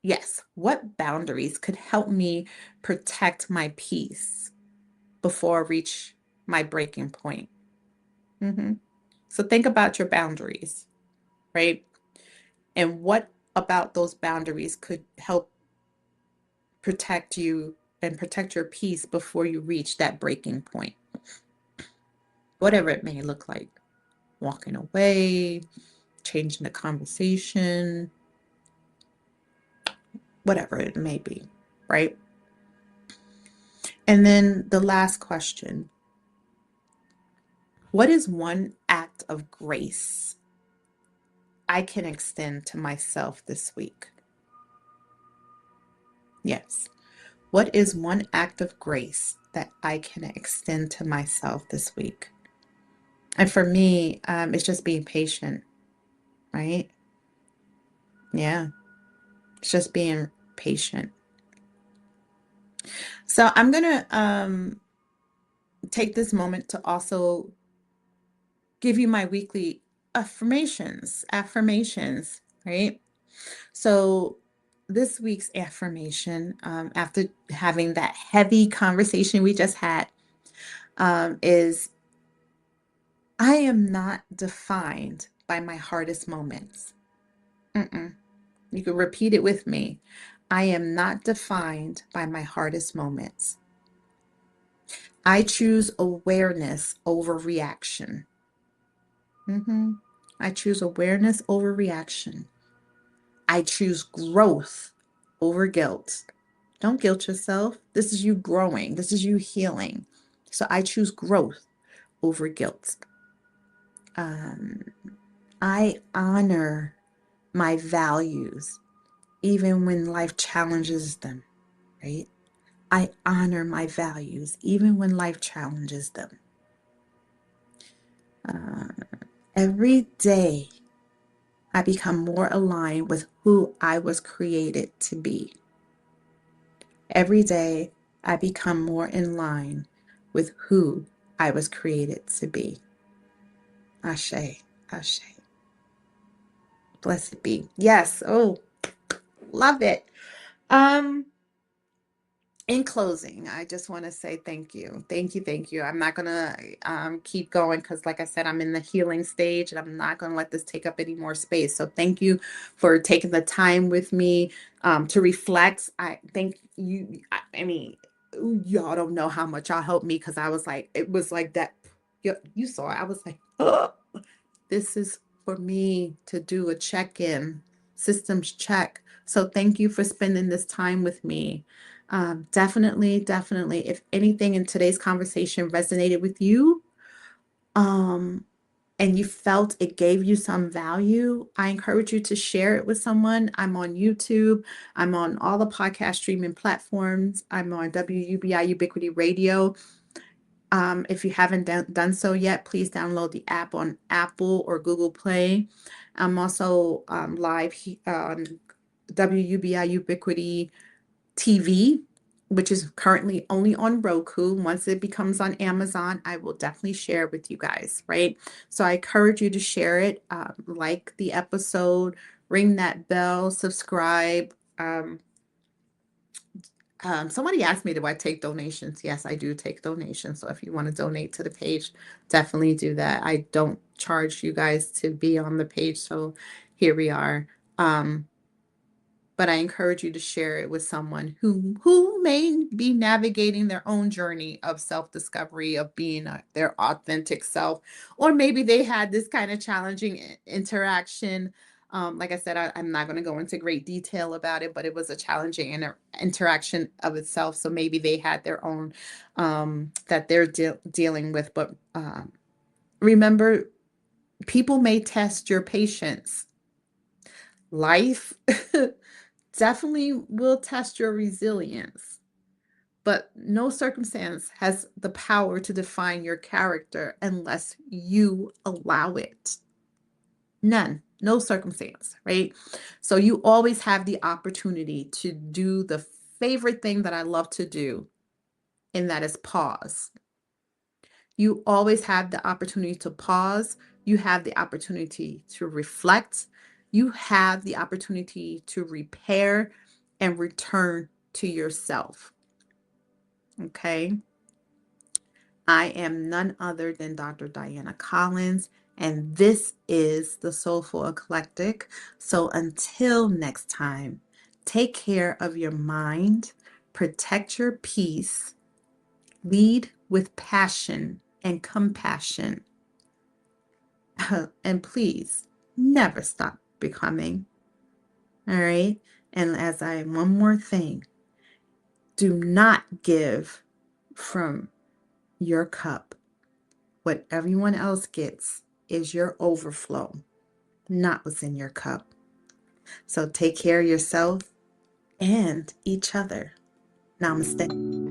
Yes, what boundaries could help me protect my peace before I reach my breaking point? So think about your boundaries, right? And what about those boundaries could help protect you and protect your peace before you reach that breaking point? Whatever it may look like. Walking away, changing the conversation, whatever it may be, right? And then the last question, what is one act of grace I can extend to myself this week? Yes. What is one act of grace that I can extend to myself this week? And for me, it's just being patient, right? Yeah, it's just being patient. So I'm going to take this moment to also give you my weekly affirmations, right? So this week's affirmation, after having that heavy conversation we just had, is I am not defined by my hardest moments. You can repeat it with me. I am not defined by my hardest moments. I choose awareness over reaction. I choose awareness over reaction. I choose growth over guilt. Don't guilt yourself. This is you growing. This is you healing. So I choose growth over guilt. I honor my values even when life challenges them, right? I honor my values even when life challenges them. Every day, I become more aligned with who I was created to be. Every day, I become more in line with who I was created to be. Ashe, ashe. Blessed be. Yes. Oh, love it. Um, in closing, I just want to say thank you. Thank you. Thank you. I'm not going to keep going because, like I said, I'm in the healing stage and I'm not going to let this take up any more space. So, thank you for taking the time with me to reflect. I thank you. I mean, y'all don't know how much y'all helped me because I was like, it was like that. You saw it. I was like, oh, this is for me to do a check in, systems check. So, thank you for spending this time with me. Definitely, definitely. If anything in today's conversation resonated with you, um, and you felt it gave you some value, I encourage you to share it with someone. I'm on YouTube. I'm on all the podcast streaming platforms. I'm on WUBI Ubiquity Radio. If you haven't done so yet, please download the app on Apple or Google Play. I'm also live on WUBI Ubiquity TV, which is currently only on Roku. Once it becomes on Amazon, I will definitely share it with you guys, right? So I encourage you to share it, like the episode, ring that bell, subscribe. Somebody asked me, do I take donations? Yes, I do take donations. So if you want to donate to the page, definitely do that. I don't charge you guys to be on the page. So here we are. But I encourage you to share it with someone who may be navigating their own journey of self-discovery, of being their authentic self, or maybe they had this kind of challenging interaction. Like I said, I'm not going to go into great detail about it, but it was a challenging interaction of itself. So maybe they had their own that they're dealing with. But remember, people may test your patience. Life definitely will test your resilience, but no circumstance has the power to define your character unless you allow it. None, no circumstance, right? So you always have the opportunity to do the favorite thing that I love to do, and that is pause. You always have the opportunity to pause. You have the opportunity to reflect. You have the opportunity to repair and return to yourself. Okay. I am none other than Dr. Diana Collins, and this is the Soulful Eclectic. So until next time, take care of your mind, protect your peace, lead with passion and compassion, and please never stop becoming. All right. And one more thing, do not give from your cup. What everyone else gets is your overflow, not what's in your cup. So take care of yourself and each other. Namaste.